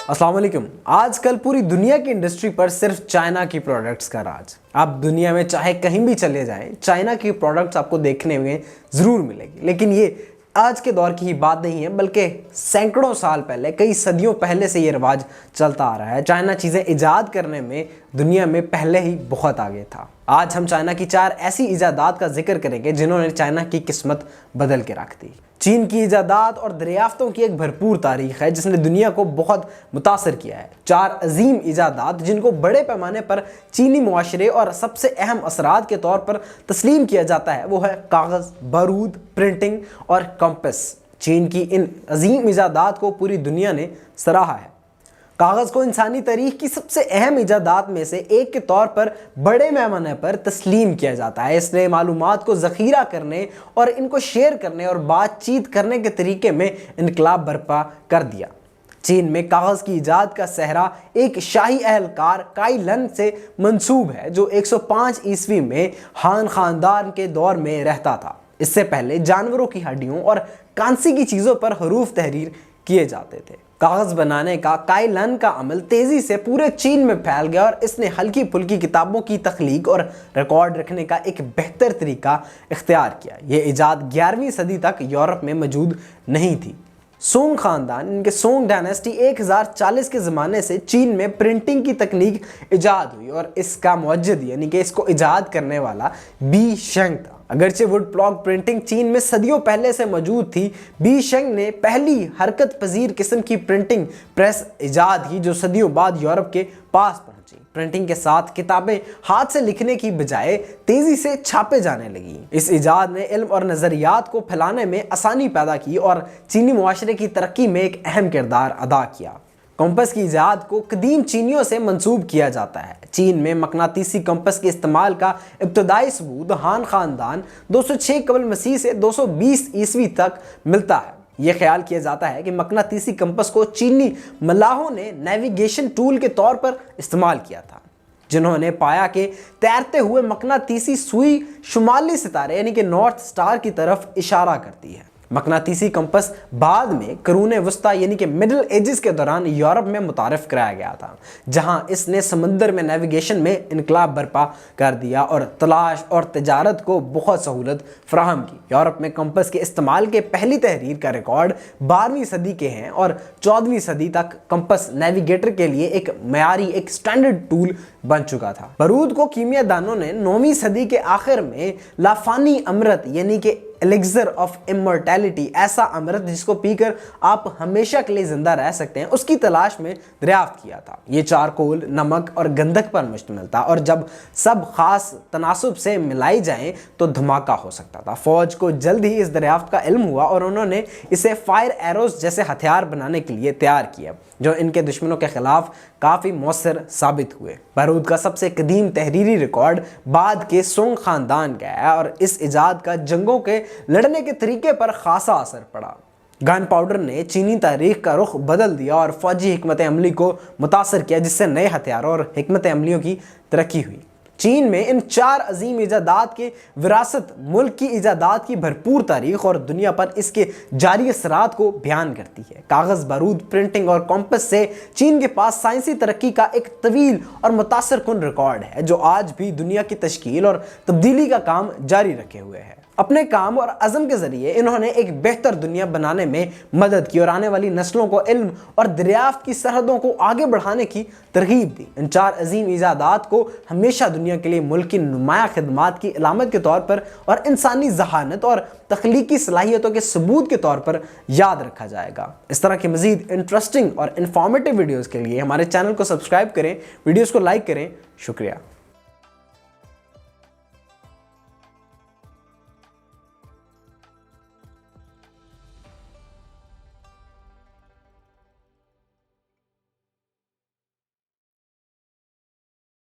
अस्सलाम वालेकुम। आजकल पूरी दुनिया की इंडस्ट्री पर सिर्फ चाइना की प्रोडक्ट्स का राज। आप दुनिया में चाहे कहीं भी चले जाएं, चाइना की प्रोडक्ट्स आपको देखने में ज़रूर मिलेगी। लेकिन ये आज के दौर की ही बात नहीं है, बल्कि सैकड़ों साल पहले, कई सदियों पहले से ये रिवाज चलता आ रहा है। चाइना चीज़ें ईजाद करने में दुनिया में पहले ही बहुत आगे था। आज हम चाइना की 4 ऐसी ईजादात का जिक्र करेंगे जिन्होंने चाइना की किस्मत बदल के रख दी। चीन की ईजादात और दरियाफ्तों की एक भरपूर तारीख है जिसने दुनिया को बहुत मुतासर किया है। 4 अजीम ईजादात जिनको बड़े पैमाने पर चीनी मुआशरे और सबसे अहम असरात के तौर पर तस्लीम किया जाता है, वो है कागज़, बारूद, प्रिंटिंग और कंपास। चीन की इन अजीम ईजादात को पूरी दुनिया ने सराहा है। कागज़ को इंसानी तारीख की सबसे अहम ईजादात में से एक के तौर पर बड़े पैमाने पर तस्लीम किया जाता है। इसने मालूमात को ज़ख़ीरा करने और इनको शेयर करने और बातचीत करने के तरीके में इनकलाब बर्पा कर दिया। चीन में कागज़ की ईजाद का सेहरा एक शाही अहलकार काई लन से मंसूब है जो 105 ईस्वी में हान ख़ानदान के दौर में रहता था। इससे पहले जानवरों की हड्डियों और कांसी की चीज़ों पर हरूफ तहरीर किए जाते थे। कागज़ बनाने का काई लन का अमल तेज़ी से पूरे चीन में फैल गया और इसने हल्की फुल्की किताबों की तख्लीक और रिकॉर्ड रखने का एक बेहतर तरीका इख्तियार किया। ये ईजाद 11वीं सदी तक यूरोप में मौजूद नहीं थी। सोंग ख़ानदान, इनके सोंग डायनेस्टी 1040 के ज़माने से चीन में प्रिंटिंग की तकनीक ईजाद हुई और इसका मुअज्जिद यानी कि इसको ईजाद करने वाला बी शेंग था। अगरचे वुड ब्लॉक प्रिंटिंग चीन में सदियों पहले से मौजूद थी, बी शेंग ने पहली हरकत पजीर किस्म की प्रिंटिंग प्रेस ईजाद की जो सदियों बाद यूरोप के पास पहुंची। प्रिंटिंग के साथ किताबें हाथ से लिखने की बजाय तेजी से छापे जाने लगी। इस ईजाद ने इल्म और नज़रियात को फैलाने में आसानी पैदा की और चीनी मुआशरे की तरक्की में एक अहम किरदार अदा किया। कंपास की ईजाद को कदीम चीनियों से मंसूब किया जाता है। चीन में मकनातीसी कंपास के इस्तेमाल का इब्तदाई सबूत हान ख़ानदान 206 कबल मसीह से 220 ईस्वी तक मिलता है। यह ख्याल किया जाता है कि मकनातीसी कंपास को चीनी मलाहों ने नेविगेशन टूल के तौर पर इस्तेमाल किया था, जिन्होंने पाया कि तैरते हुए मकनातीसी सुई शुमाली सितारे यानी कि नॉर्थ स्टार की तरफ इशारा करती है। मकनातीसी कंपास बाद में करूने वस्ता यानी कि मिडिल एजेस के दौरान यूरोप में मुतारफ़ कराया गया था, जहां इसने समंदर में नेविगेशन में इनकलाब बर्पा कर दिया और तलाश और तजारत को बहुत सहूलत फराहम की। यूरोप में कंपास के इस्तेमाल के पहली तहरीर का रिकॉर्ड 12वीं सदी के हैं और 14वीं सदी तक कंपास नेविगेटर के लिए एक मयारी, एक स्टैंडर्ड टूल बन चुका था। बारूद को कीमियादानों ने 9वीं सदी के आखिर में लाफानी अमृत यानी कि एलिक्सर ऑफ इमॉर्टैलिटी, ऐसा अमृत जिसको पीकर आप हमेशा के लिए जिंदा रह सकते हैं, उसकी तलाश में दरियाफ्त किया था। ये चारकोल, नमक और गंधक पर मुश्तमिल था और जब सब खास तनासुब से मिलाई जाएं तो धमाका हो सकता था। फौज को जल्द ही इस दरियाफ्त का इल्म हुआ और उन्होंने इसे फायर एरोज जैसे हथियार बनाने के लिए तैयार किया जो इनके दुश्मनों के खिलाफ काफ़ी मौसर साबित हुए। बारूद का सबसे कदीम तहरीरी रिकॉर्ड बाद के सोंग ख़ानदान का है और इस ईजाद का जंगों के लड़ने के तरीके पर खासा असर पड़ा। गन पाउडर ने चीनी तारीख का रुख बदल दिया और फौजी हिकमत अमली को मुतासर किया, जिससे नए हथियारों और हिकमत अमलियों की तरक्की हुई। चीन में इन 4 अजीम ईजादात के विरासत मुल्क की ईजादात की भरपूर तारीख और दुनिया पर इसके जारी असरात को बयान करती है। कागज़, बारूद, प्रिंटिंग और कंपास से चीन के पास साइंसी तरक्की का एक तवील और मुतासर कुन रिकॉर्ड है जो आज भी दुनिया की तश्कील और तब्दीली का काम जारी रखे हुए है। अपने काम और अज़म के ज़रिए इन्होंने एक बेहतर दुनिया बनाने में मदद की और आने वाली नस्लों को इल्म और दरियाफ्त की सरहदों को आगे बढ़ाने की तरगीब दी। इन 4 अजीम ईजादात को हमेशा दुनिया के लिए मुल्क की नुमाया खिदमात की अलामत के तौर पर और इंसानी जहानत और तख्लीकी सलाहियतों के सबूत के तौर पर याद रखा जाएगा। इस तरह की मज़ीद इंटरेस्टिंग और इन्फॉर्मेटिव वीडियोज़ के लिए हमारे चैनल को सब्सक्राइब करें, वीडियोज़ को लाइक करें। शुक्रिया।